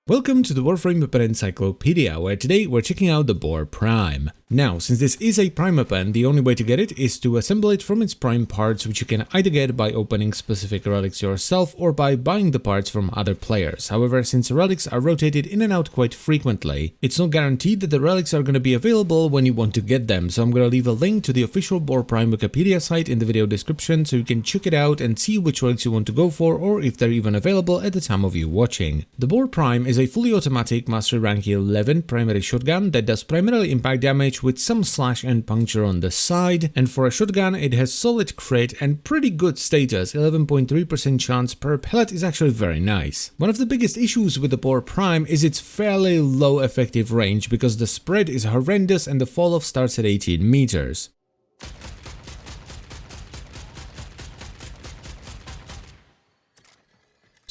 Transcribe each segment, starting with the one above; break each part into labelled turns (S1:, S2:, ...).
S1: Welcome to the Warframe weapon Encyclopedia, where today we're checking out the Boar Prime. Now, since this is a Prime weapon, the only way to get it is to assemble it from its Prime parts, which you can either get by opening specific relics yourself or by buying the parts from other players. However, since relics are rotated in and out quite frequently, it's not guaranteed that the relics are going to be available when you want to get them, so I'm going to leave a link to the official Boar Prime Wikipedia site in the video description so you can check it out and see which relics you want to go for or if they're even available at the time of you watching. The Boar Prime is a fully automatic Mastery Rank 11 primary shotgun that does primarily impact damage with some slash and puncture on the side, and for a shotgun it has solid crit and pretty good status. 11.3% chance per pellet is actually very nice. One of the biggest issues with the Boar Prime is its fairly low effective range because the spread is horrendous and the fall off starts at 18 meters.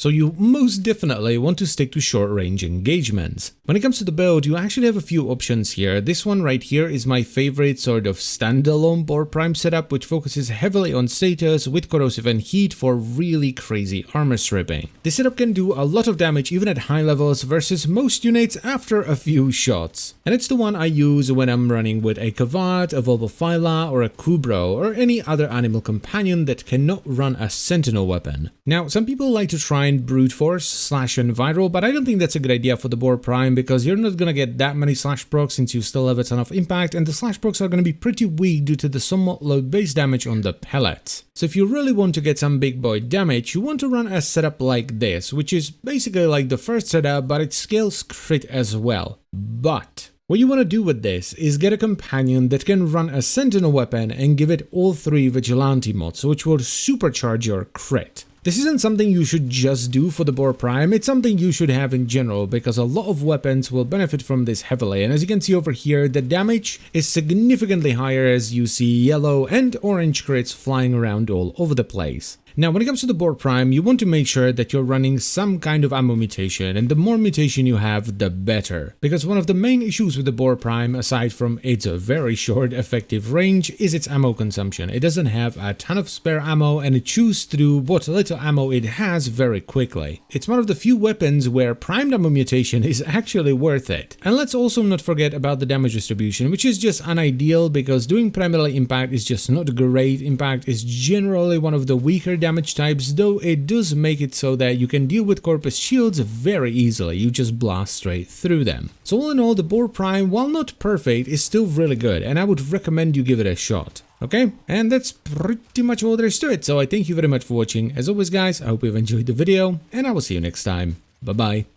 S1: So you most definitely want to stick to short-range engagements. When it comes to the build, you actually have a few options here. This one right here is my favorite sort of standalone Boar Prime setup, which focuses heavily on status with corrosive and heat for really crazy armor stripping. This setup can do a lot of damage even at high levels versus most units after a few shots. And it's the one I use when I'm running with a Kavad, a Volbophyla, or a Kubro, or any other animal companion that cannot run a sentinel weapon. Now, some people like to try and brute force, slash and viral, but I don't think that's a good idea for the Boar Prime because you're not gonna get that many slash procs since you still have a ton of impact, and the slash procs are gonna be pretty weak due to the somewhat low base damage on the pellets. So if you really want to get some big boy damage, you want to run a setup like this, which is basically like the first setup, but it scales crit as well. But what you want to do with this is get a companion that can run a sentinel weapon and give it all 3 vigilante mods, which will supercharge your crit. This isn't something you should just do for the Boar Prime, it's something you should have in general because a lot of weapons will benefit from this heavily, and as you can see over here, the damage is significantly higher as you see yellow and orange crits flying around all over the place. Now, when it comes to the Boar Prime, you want to make sure that you're running some kind of ammo mutation, and the more mutation you have, the better. Because one of the main issues with the Boar Prime, aside from its very short effective range, is its ammo consumption. It doesn't have a ton of spare ammo, and it chews through what little ammo it has very quickly. It's one of the few weapons where primed ammo mutation is actually worth it. And let's also not forget about the damage distribution, which is just unideal because doing primarily impact is just not great. Impact is generally one of the weaker damage types, though it does make it so that you can deal with Corpus shields very easily. You just blast straight through them. So all in all, the Boar Prime, while not perfect, is still really good, and I would recommend you give it a shot. Okay, and that's pretty much all there is to it, so I thank you very much for watching. As always guys, I hope you've enjoyed the video, and I will see you next time. Bye bye.